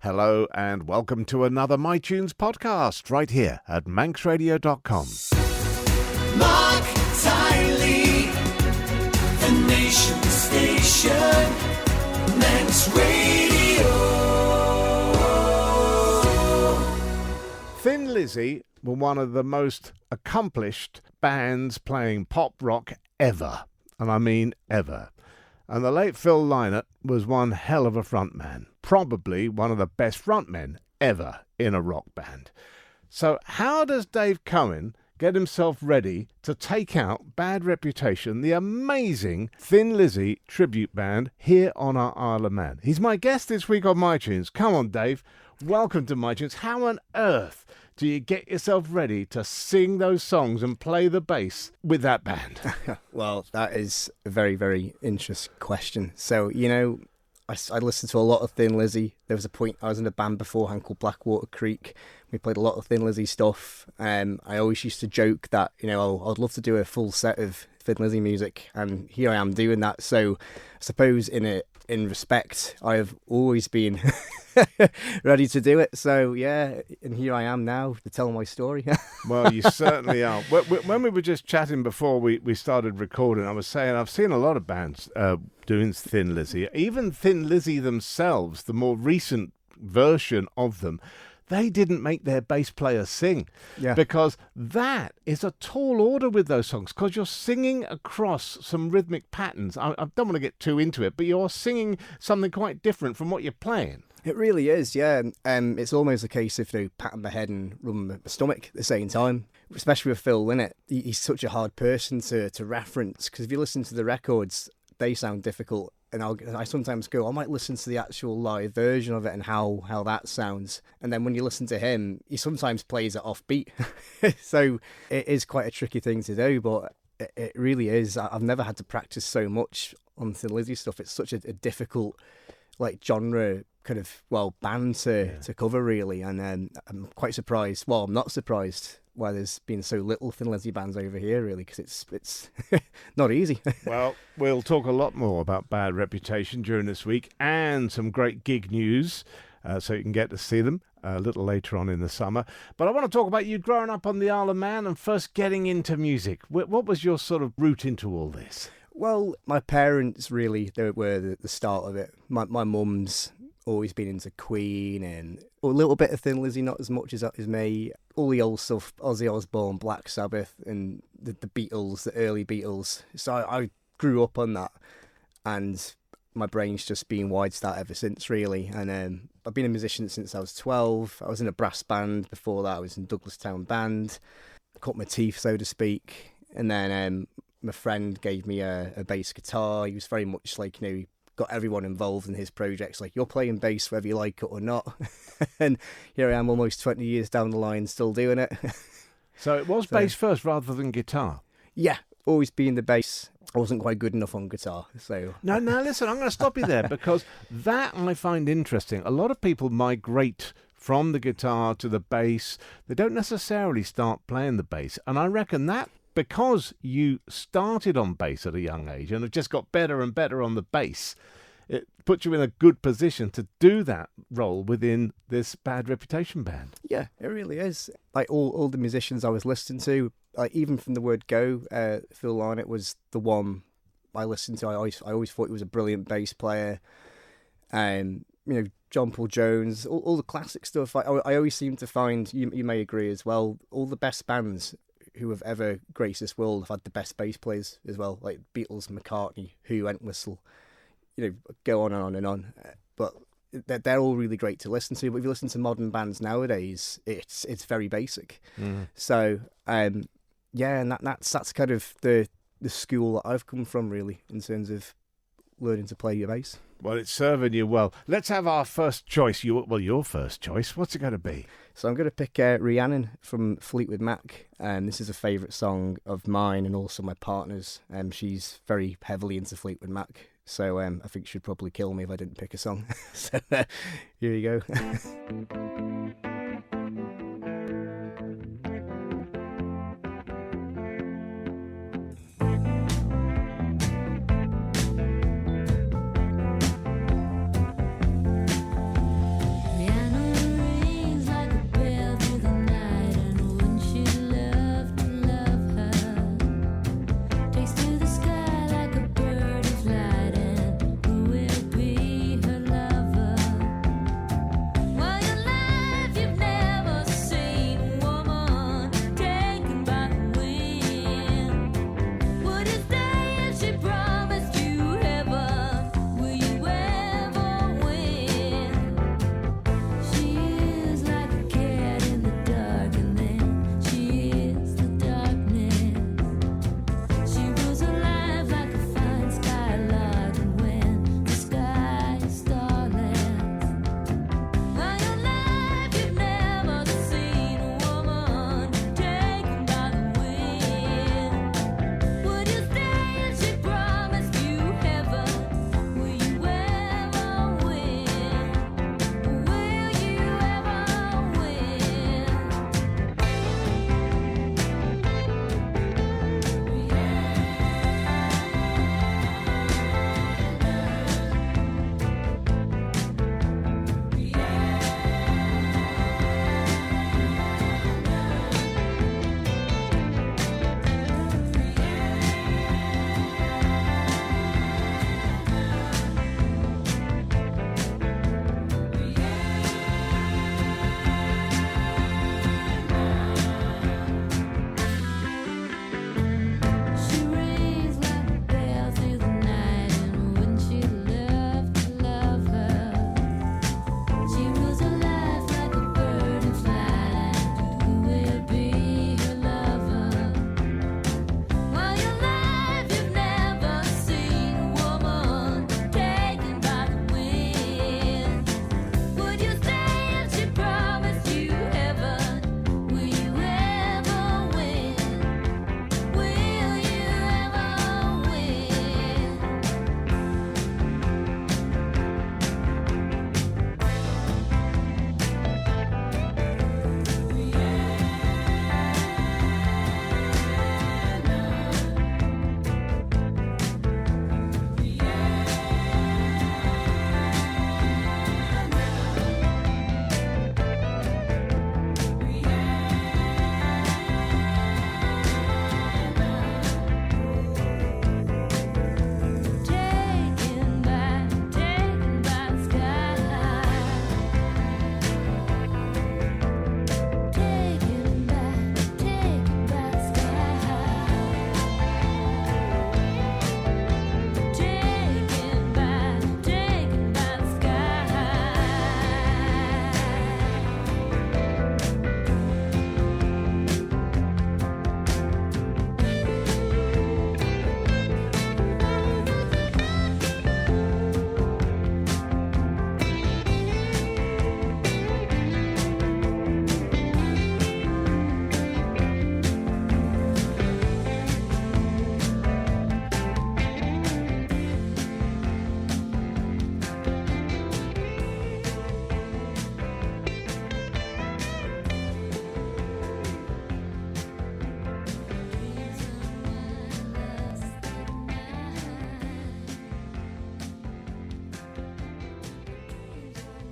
Hello and welcome to another MyTunes podcast right here at manxradio.com. Marc Tyley, the nation station, Manx Radio. Thin Lizzy were one of the most accomplished bands playing pop rock ever, and I mean ever. And the late Phil Lynott was one hell of a frontman, probably one of the best frontmen ever in a rock band. So how does Dave Cohen get himself ready to take out Bad Reputation, the amazing Thin Lizzy tribute band here on our Isle of Man? He's my guest this week on MyTunes. Come on, Dave. Welcome to MyTunes. How on earth do you get yourself ready to sing those songs and play the bass with that band? Well, that is a very, very interesting question. So, I listened to a lot of Thin Lizzy. There was a point I was in a band beforehand called Blackwater Creek. We played a lot of Thin Lizzy stuff. I always used to joke that, I'd love to do a full set of Thin Lizzy music, and here I am doing that. So I suppose in respect, I have always been ready to do it. So yeah, and here I am now to tell my story. Well, you certainly are. When we were just chatting before we started recording, I was saying I've seen a lot of bands doing Thin Lizzy. Even Thin Lizzy themselves, the more recent version of them, they didn't make their bass player sing. Yeah. Because that is a tall order with those songs, because you're singing across some rhythmic patterns. I don't want to get too into it, but you're singing something quite different from what you're playing. It really is, yeah. It's almost a case of patting my head and rubbing my stomach at the same time, especially with Phil Lynott. He's such a hard person to reference, because if you listen to the records, they sound difficult. And I sometimes go, I might listen to the actual live version of it and how that sounds. And then when you listen to him, he sometimes plays it off beat. So it is quite a tricky thing to do, but it really is. I've never had to practice so much on Thin Lizzy stuff. It's such a difficult genre kind of band to cover, really. And I'm quite surprised. Well, I'm not surprised why there's been so little Thin Lizzy bands over here, really, because it's not easy. Well, we'll talk a lot more about Bad Reputation during this week, and some great gig news, so you can get to see them a little later on in the summer. But I want to talk about you growing up on the Isle of Man and first getting into music. What was your sort of route into all this? Well, my parents really, they were the start of it. My mum's always been into Queen and a little bit of Thin Lizzy, not as much as me. All the old stuff, Ozzy Osbourne, Black Sabbath, and the Beatles, the early Beatles. So I grew up on that, and my brain's just been wired to that ever since, really. And I've been a musician since I was 12. I was in a brass band before that. I was in Douglastown Band. Cut my teeth, so to speak. And then my friend gave me a bass guitar. He was very much like, he got everyone involved in his projects, like, you're playing bass whether you like it or not. And here I am almost 20 years down the line still doing it. So it was bass first rather than guitar? Yeah, always been the bass. I wasn't quite good enough on guitar, so... No, listen, I'm going to stop you there, because that I find interesting. A lot of people migrate from the guitar to the bass. They don't necessarily start playing the bass, and I reckon that because you started on bass at a young age and have just got better and better on the bass, it puts you in a good position to do that role within this Bad Reputation band. Yeah, it really is. Like all the musicians I was listening to, like even from the word go, Phil Lynott was the one I listened to. I always thought he was a brilliant bass player. John Paul Jones, all the classic stuff. I always seem to find, you may agree as well, all the best bands who have ever graced this world have had the best bass players as well, like Beatles, McCartney, Who, Entwistle, go on and on and on. But they're all really great to listen to. But if you listen to modern bands nowadays, it's very basic. Mm. So and that's kind of the school that I've come from, really, in terms of learning to play your bass. Well, it's serving you well. Let's have our first choice. Your first choice. What's it going to be? So I'm going to pick Rhiannon from Fleetwood Mac. This is a favourite song of mine and also my partner's. She's very heavily into Fleetwood Mac. So I think she'd probably kill me if I didn't pick a song. So here you go. Yeah.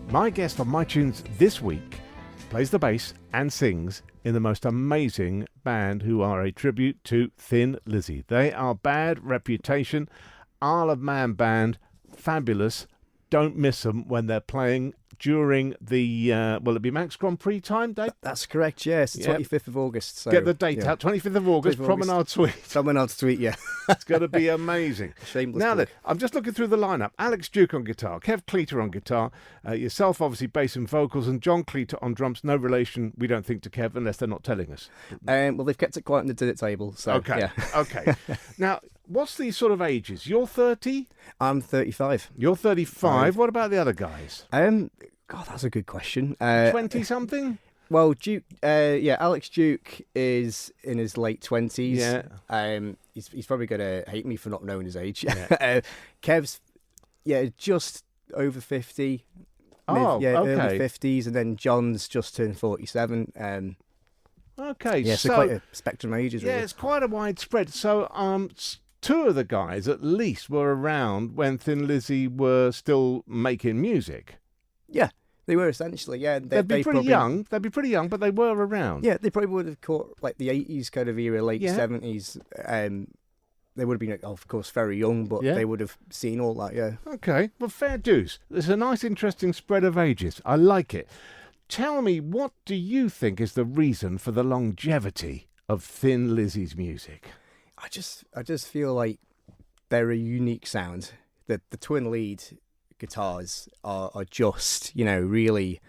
My guest on My Tunes this week plays the bass and sings in the most amazing band who are a tribute to Thin Lizzy. They are Bad Reputation, Isle of Man band, fabulous. Don't miss them when they're playing during the, will it be Manx Grand Prix time, Dave? That's correct, yes. The 25th of August. So, get the date out, 25th of August, Promenade Suite. Promenade Suite, yeah. It's going to be amazing. Shameless Now plug. then, I'm just looking through the lineup. Alex Duke on guitar, Kev Cleater on guitar, yourself obviously bass and vocals, and John Cleater on drums. No relation, we don't think, to Kev, unless they're not telling us. Well, they've kept it quiet on the dinner table, so Okay, yeah. okay. Now, what's the sort of ages? You're 30? I'm 35. You're 35. What about the other guys? God, that's a good question. 20-something? Well, Duke, Alex Duke is in his late 20s. Yeah. He's probably going to hate me for not knowing his age. Yeah. Kev's, just over 50. Oh, Early okay. 50s, and then John's just turned 47. Okay, Yeah, so quite a spectrum of ages, yeah, really. it's quite a wide spread. So, two of the guys at least were around when Thin Lizzy were still making music. Yeah, they were essentially, yeah. They'd be pretty young. They'd be pretty young, but they were around. Yeah, they probably would have caught like the 80s kind of era, late Yeah. 70s. They would have been, of course, very young, but Yeah. they would have seen all that, yeah. Okay, well, fair dues. There's a nice, interesting spread of ages. I like it. Tell me, what do you think is the reason for the longevity of Thin Lizzy's music? I just feel like they're a unique sound. The twin lead guitars are just, really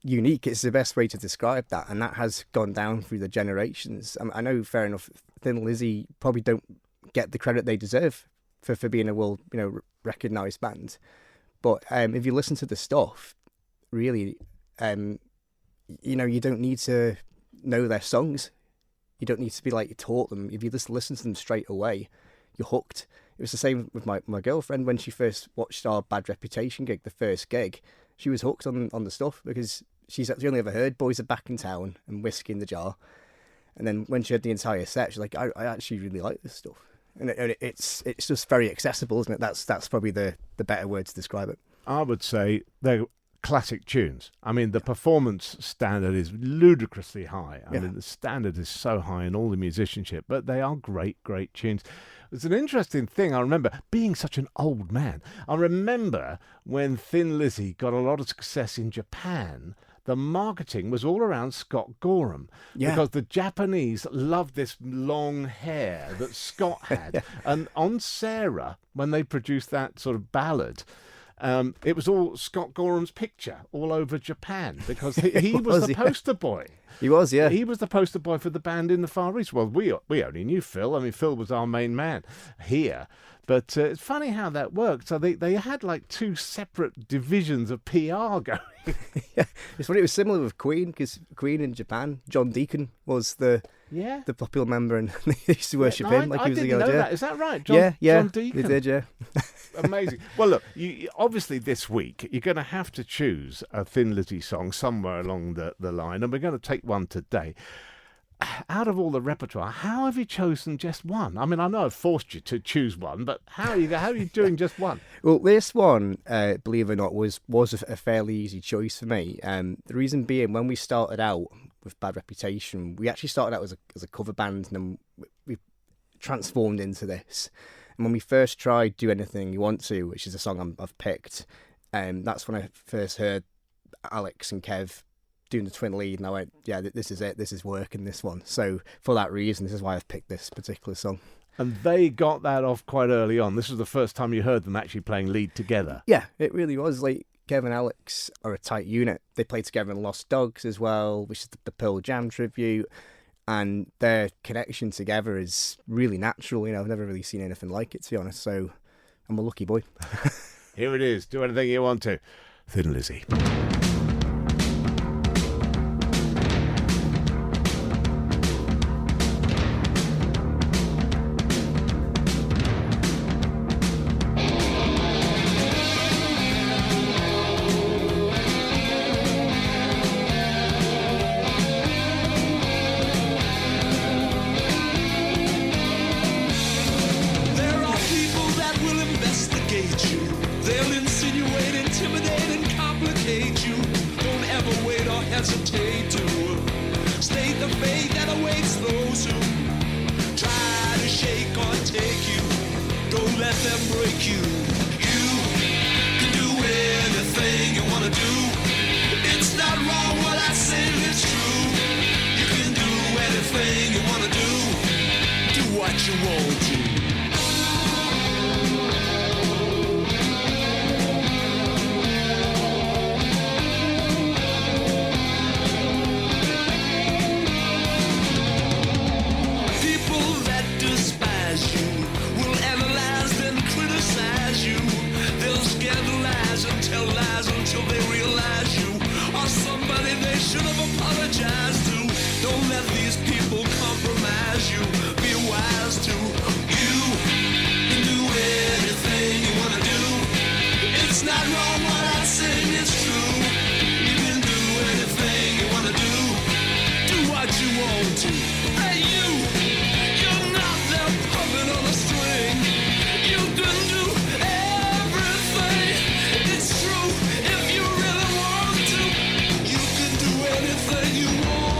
unique. It's the best way to describe that, and that has gone down through the generations. I know, fair enough, Thin Lizzy probably don't get the credit they deserve for being a world, recognised band. But if you listen to the stuff, really, you don't need to know their songs. You don't need to be taught them. If you just listen to them straight away, you're hooked. It was the same with my girlfriend when she first watched our Bad Reputation gig, the first gig. She was hooked on the stuff because she's only ever heard Boys Are Back in Town and Whiskey in the Jar. And then when she had the entire set, she's like, I actually really like this stuff. And it's just very accessible, isn't it? That's probably the better word to describe it. I would say they're classic tunes. I mean, the performance standard is ludicrously high. I mean, the standard is so high in all the musicianship, but they are great, great tunes. It's an interesting thing. I remember being such an old man. I remember when Thin Lizzy got a lot of success in Japan, the marketing was all around Scott Gorham because the Japanese loved this long hair that Scott had. And on Sarah, when they produced that sort of ballad, it was all Scott Gorham's picture all over Japan because he was the poster boy. He was, yeah. He was the poster boy for the band in the Far East. Well, we only knew Phil. I mean, Phil was our main man here. But it's funny how that worked. So they had two separate divisions of PR going. Yeah, it's funny. It was similar with Queen, because Queen in Japan, John Deacon was the popular member, and they used to worship him like he was the god. That. Is that right? John Deacon. They did, yeah. Amazing. Well, look, obviously this week you're going to have to choose a Thin Lizzy song somewhere along the line, and we're going to take one today. Out of all the repertoire, how have you chosen just one? I mean, I know I've forced you to choose one, but how are you doing just one? Well, this one, believe it or not, was a fairly easy choice for me. The reason being, when we started out with Bad Reputation, we actually started out as a cover band, and then we transformed into this. And when we first tried Do Anything You Want To, which is a song I've picked, that's when I first heard Alex and Kev doing the twin lead, and I went, yeah, this is it, this is working, this one. So for that reason, this is why I've picked this particular song. And they got that off quite early on. This was the first time you heard them actually playing lead together. Yeah, it really was. Kev and Alex are a tight unit. They played together in Lost Dogs as well, which is the Pearl Jam tribute, and their connection together is really natural. I've never really seen anything like it, to be honest, so I'm a lucky boy. Here it is, Do Anything You Want To, Thin Lizzy. There are people that will investigate you. They'll insinuate, intimidate, and hesitate to state the fate that awaits those who try to shake or take you. Don't let them break you. You can do anything you want to do. It's not wrong what I say, it's true. You can do anything you want to do. Do what you want to. Don't let these people compromise you. Be wise to you. Can do anything you wanna do. It's not wrong what I say, it's true. You can do anything you wanna do. Do what you want to. Hey you, you're not there puppet on a string. You can do everything. It's true if you really want to. You can do anything you want.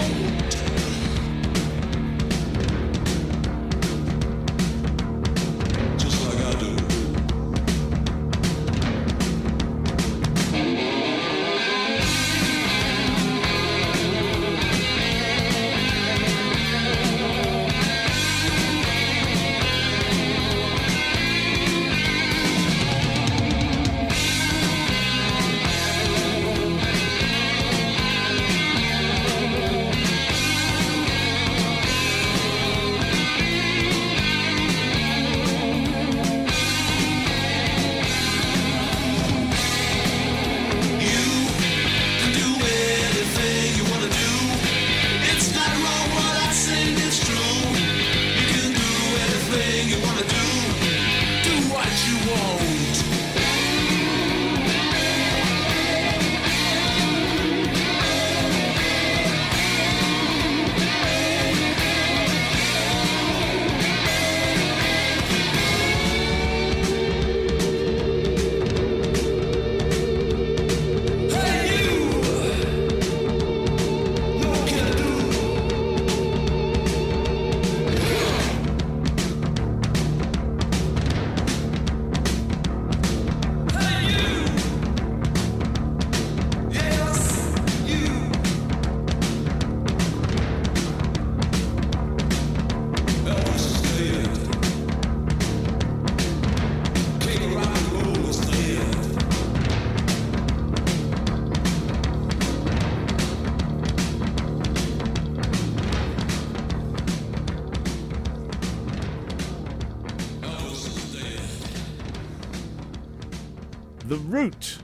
The route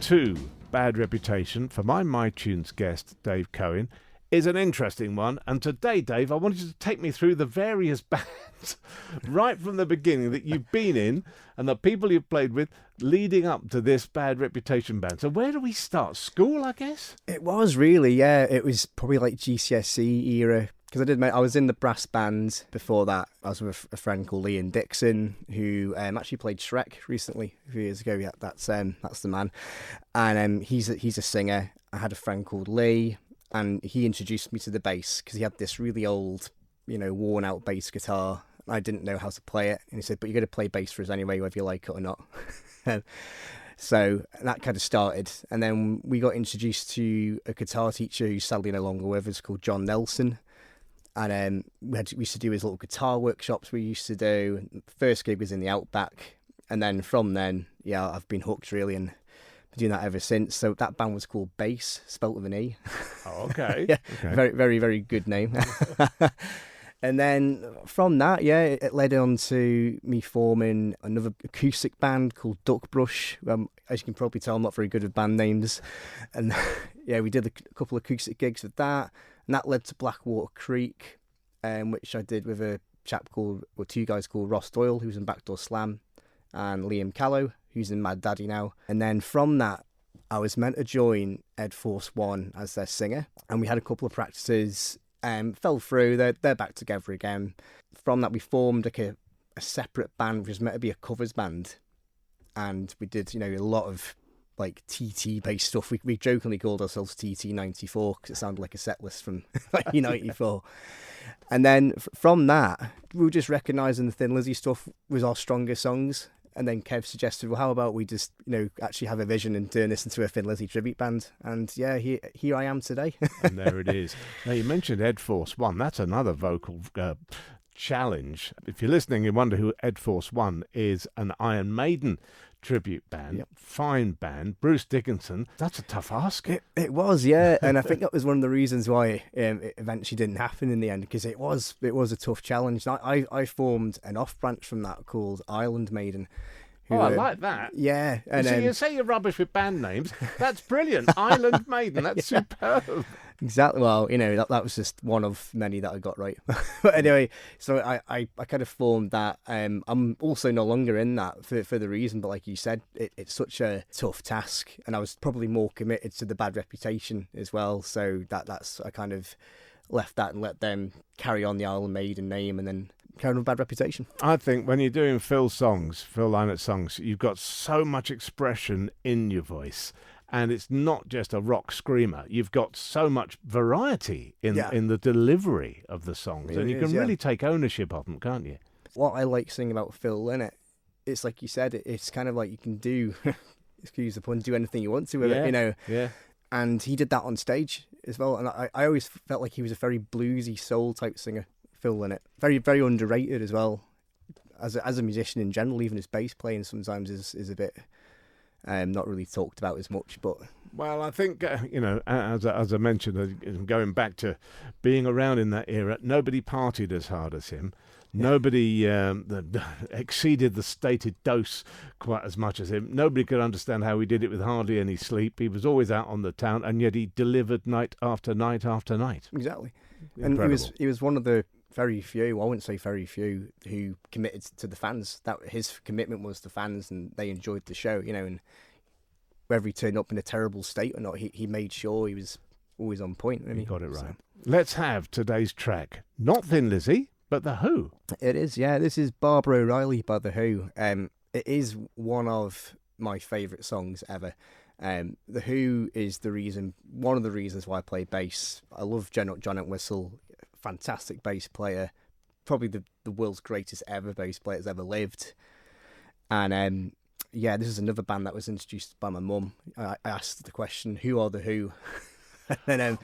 to bad reputation for my MyTunes guest, Dave Cohen, is an interesting one. And today, Dave, I wanted you to take me through the various bands right from the beginning that you've been in and the people you've played with leading up to this bad reputation band. So where do we start? School, I guess? It was really, yeah. It was probably like GCSE era. Because I was in the brass band before that. I was with a friend called Ian Dixon, who actually played Shrek recently, a few years ago. Yeah, that's the man. And he's a singer. I had a friend called Lee, and he introduced me to the bass because he had this really old, worn out bass guitar. I didn't know how to play it, and he said, "But you're going to play bass for us anyway, whether you like it or not." So that kind of started, and then we got introduced to a guitar teacher who's sadly no longer with us, called John Nelson. And we used to do his little guitar workshops we used to do. First gig was in the Outback. And then from then, yeah, I've been hooked really and been doing that ever since. So that band was called Bass, spelt with an E. Oh, okay. Yeah, okay. Very, very, very good name. And then from that, yeah, it led on to me forming another acoustic band called Duckbrush. As you can probably tell, I'm not very good with band names. And yeah, we did a couple of acoustic gigs with that. And that led to Blackwater Creek, which I did with two guys called Ross Doyle, who's in Backdoor Slam, and Liam Callow, who's in Mad Daddy now. And then from that, I was meant to join Ed Force One as their singer. And we had a couple of practices, fell through, they're back together again. From that, we formed like a separate band, which was meant to be a covers band. And we did, a lot of like TT based stuff. We jokingly called ourselves TT94 because it sounded like a set list from 1994. And then from that, we were just recognising the Thin Lizzy stuff was our strongest songs. And then Kev suggested, well, how about we just, actually have a vision and turn this into a Thin Lizzy tribute band? And yeah, here I am today. And there it is. Now, you mentioned Ed Force One. That's another vocal challenge. If you're listening, you wonder who Ed Force One is. An Iron Maiden tribute band. Yep. Fine Band. Bruce Dickinson. That's a tough ask. It was, yeah. And I think that was one of the reasons why it eventually didn't happen in the end, because it was a tough challenge. I formed an off branch from that called Island Maiden. Oh, I like that. Yeah. And you say you're rubbish with band names. That's brilliant. Island Maiden. That's superb. Exactly. Well, that was just one of many that I got right. But anyway, so I kind of formed that. I'm also no longer in that for the reason, but like you said, it's such a tough task, and I was probably more committed to the bad reputation as well. So that's I kind of left that and let them carry on the Island Maiden name, and then carry on with bad reputation. I think when you're doing Phil Lynott songs, you've got so much expression in your voice. And it's not just a rock screamer. You've got so much variety in the delivery of the songs. And you can really take ownership of them, can't you? What I like singing about Phil Lynott, it's like you said, it's kind of like you can do, excuse the pun, do anything you want to with it, Yeah. And he did that on stage as well. And I always felt like he was a very bluesy soul type singer, Phil Lynott. Very, very underrated as well. As a musician in general, even his bass playing sometimes is a bit... not really talked about as much, but... Well, I think, as I mentioned, going back to being around in that era, nobody partied as hard as him. Nobody exceeded the stated dose quite as much as him. Nobody could understand how he did it with hardly any sleep. He was always out on the town, and yet he delivered night after night after night. Exactly. Incredible. And he was one of the very few, I wouldn't say very few, who committed to the fans. That his commitment was to fans, and they enjoyed the show, and whether he turned up in a terrible state or not, he made sure he was always on point. He got it right. So. Let's have today's track. Not Thin Lizzy, but The Who. It is, yeah. This is Barbara O'Reilly by The Who. It is one of my favourite songs ever. The Who is one of the reasons why I play bass. I love John Entwistle, fantastic bass player, probably the world's greatest ever bass player that's ever lived. And this is another band that was introduced by my mum. I asked the question, who are The Who? And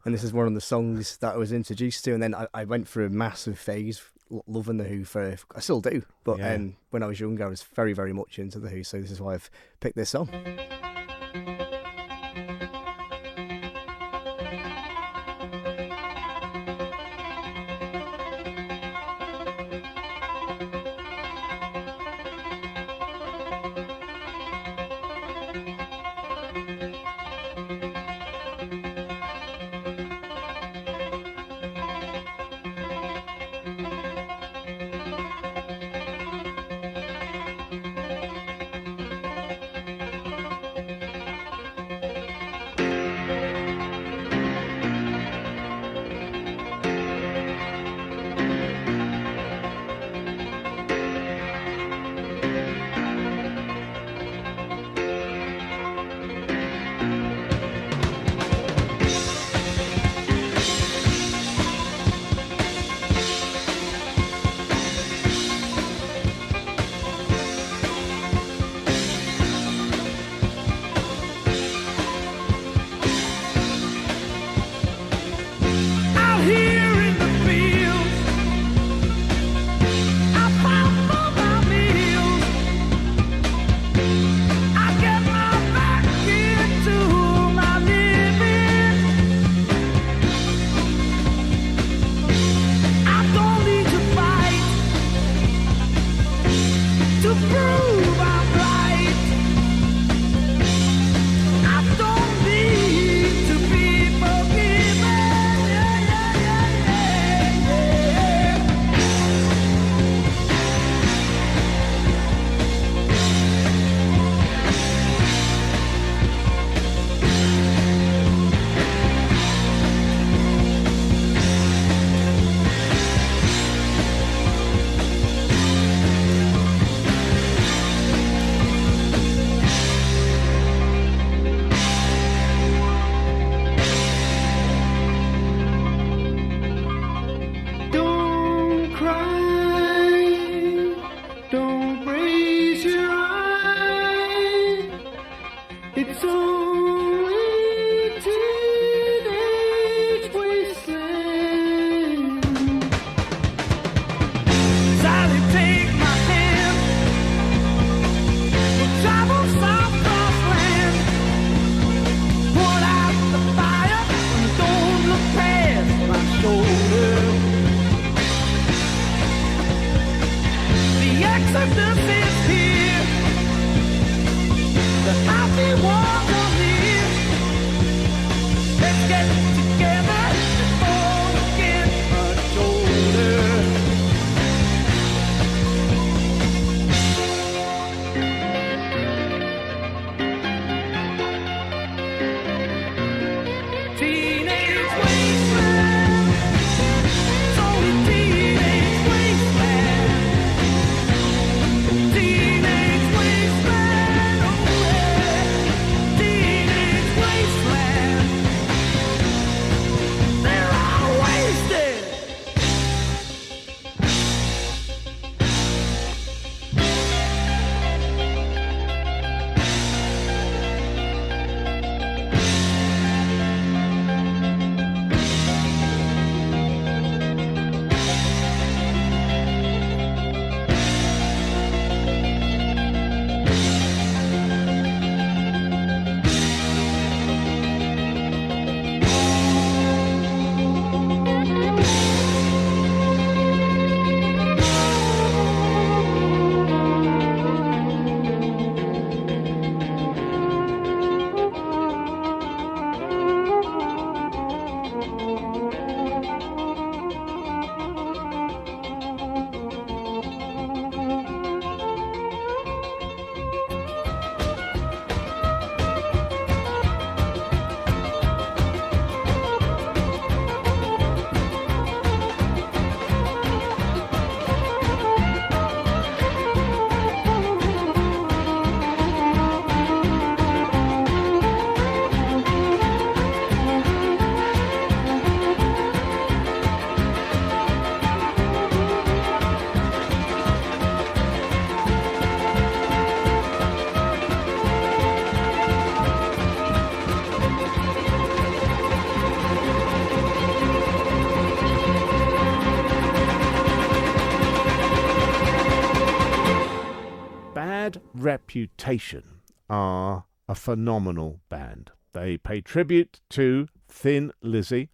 this is one of the songs that I was introduced to, and then I went through a massive phase loving The Who I still do, but when I was younger I was very, very much into The Who, so this is why I've picked this song. Reputation are a phenomenal band. They pay tribute to Thin Lizzy.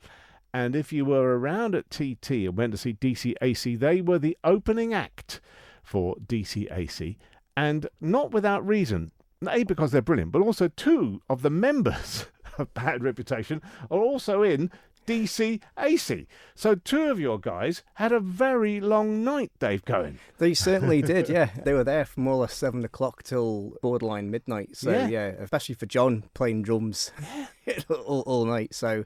And if you were around at TT and went to see DCAC, they were the opening act for DCAC. And not without reason. A, because they're brilliant, but also two of the members of Bad Reputation are also in DCAC. So two of your guys had a very long night, Dave Cohen. They certainly did, yeah. They were there from more or less 7 o'clock till borderline midnight. So, yeah, especially for John playing drums all night. So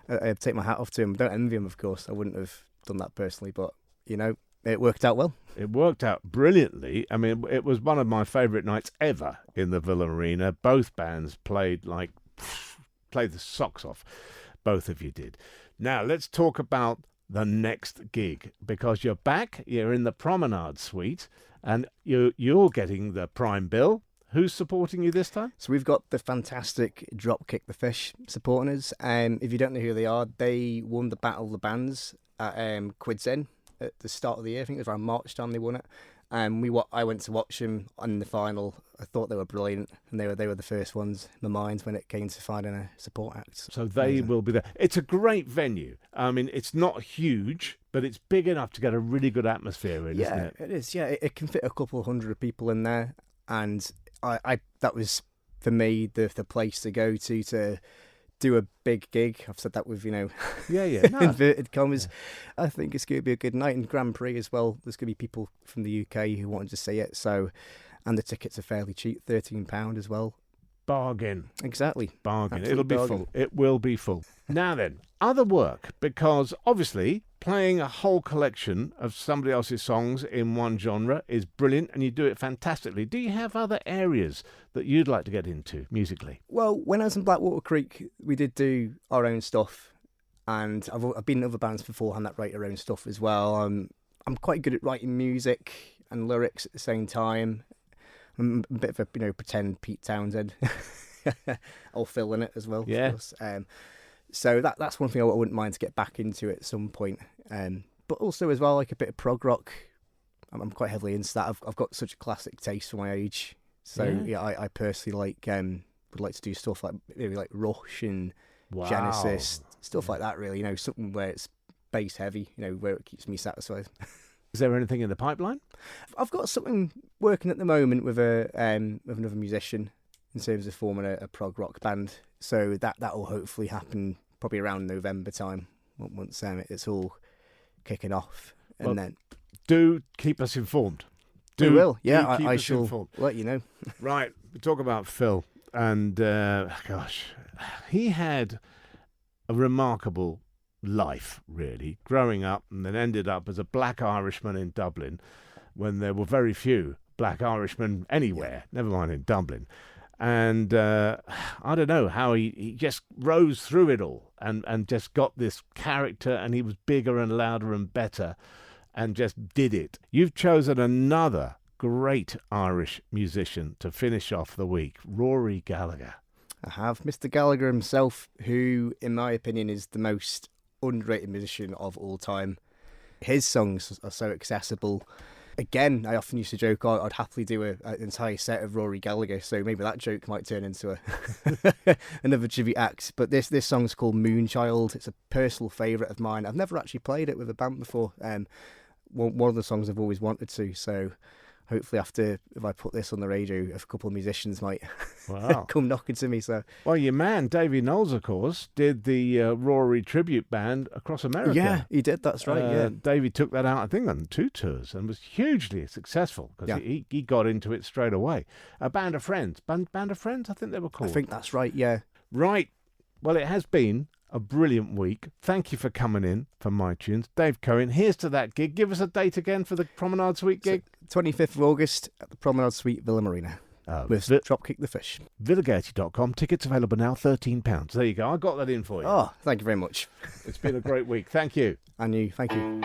I take my hat off to him. Don't envy him, of course. I wouldn't have done that personally, but, you know, it worked out well. It worked out brilliantly. I mean, it was one of my favourite nights ever in the Villa Arena. Both bands played the socks off. Both of you did. Now, let's talk about the next gig, because you're back, you're in the Promenade Suite, and you're getting the prime bill. Who's supporting you this time? So we've got the fantastic Dropkick the Fish supporting us. If you don't know who they are, they won the Battle of the Bands at Quids Inn at the start of the year. I think it was around March time they won it. I went to watch them on the final. I thought they were brilliant, and they were the first ones in my mind when it came to finding a support act. So they will be there. It's a great venue. I mean, it's not huge, but it's big enough to get a really good atmosphere in, isn't it? Yeah, it is. Yeah, it can fit a couple of hundred people in there, and I that was for me the place to go to do a big gig. I've said that with, no, inverted commas. Yeah. I think it's going to be a good night. And Grand Prix as well. There's going to be people from the UK who wanted to see it. So, and the tickets are fairly cheap, £13 as well. Bargain. Exactly. Bargain. Absolute It'll be bargain. full. It will be full. Now then, other work, because obviously playing a whole collection of somebody else's songs in one genre is brilliant, and you do it fantastically. Do you have other areas that you'd like to get into musically? Well, when I was in Blackwater Creek, we did do our own stuff, and I've been in other bands beforehand that write their own stuff as well. I'm quite good at writing music and lyrics at the same time. I'm a bit of a pretend Pete Townsend, or Phil Lynott as well. Yeah. Of course. So that's one thing I wouldn't mind to get back into at some point. But also as well, like a bit of prog rock. I'm quite heavily into that. I've got such a classic taste for my age. So yeah, I personally would like to do stuff like maybe like Rush and Genesis, stuff like that. Really, something where it's bass heavy. Where it keeps me satisfied. Is there anything in the pipeline? I've got something working at the moment with with another musician in terms of forming a prog rock band. So that will hopefully happen probably around November time once it's all kicking off. And then do keep us informed. We will. Yeah, keep I us shall informed. let you know. Right, we talk about Phil, and gosh, he had a remarkable life, really, growing up, and then ended up as a black Irishman in Dublin when there were very few black Irishmen anywhere, never mind in Dublin. And I don't know how he just rose through it all and just got this character, and he was bigger and louder and better and just did it. You've chosen another great Irish musician to finish off the week, Rory Gallagher. I have Mr. Gallagher himself, who, in my opinion, is the most underrated musician of all time. His songs are so accessible. Again, I often used to joke I'd happily do an entire set of Rory Gallagher, so maybe that joke might turn into another tribute act. But this song's called Moonchild. It's a personal favourite of mine. I've never actually played it with a band before. One of the songs I've always wanted to, so hopefully if I put this on the radio, a couple of musicians might come knocking to me. So, well, your man Davey Knowles, of course, did the Rory tribute band across America. Yeah, he did. That's right. Yeah, Davey took that out, I think, on 2 tours, and was hugely successful because he got into it straight away. A Band of Friends, Band of Friends, I think they were called. I think that's right. Yeah. Right. Well, it has been a brilliant week. Thank you for coming in for My Tunes. Dave Cohen, here's to that gig. Give us a date again for the Promenade Suite gig. 25th of August at the Promenade Suite, Villa Marina, with Dropkick the Fish. Villagaiety.com. Tickets available now, £13. There you go. I got that in for you. Oh, thank you very much. It's been a great week. Thank you. And you. Thank you.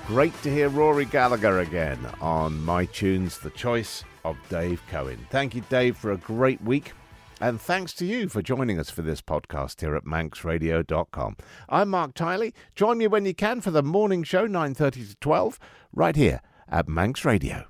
Great to hear Rory Gallagher again on My Tunes, the choice of Dave Cohen. Thank you, Dave, for a great week. And thanks to you for joining us for this podcast here at manxradio.com. I'm Marc Tyley. Join me when you can for the morning show, 9:30 to 12, right here at Manx Radio.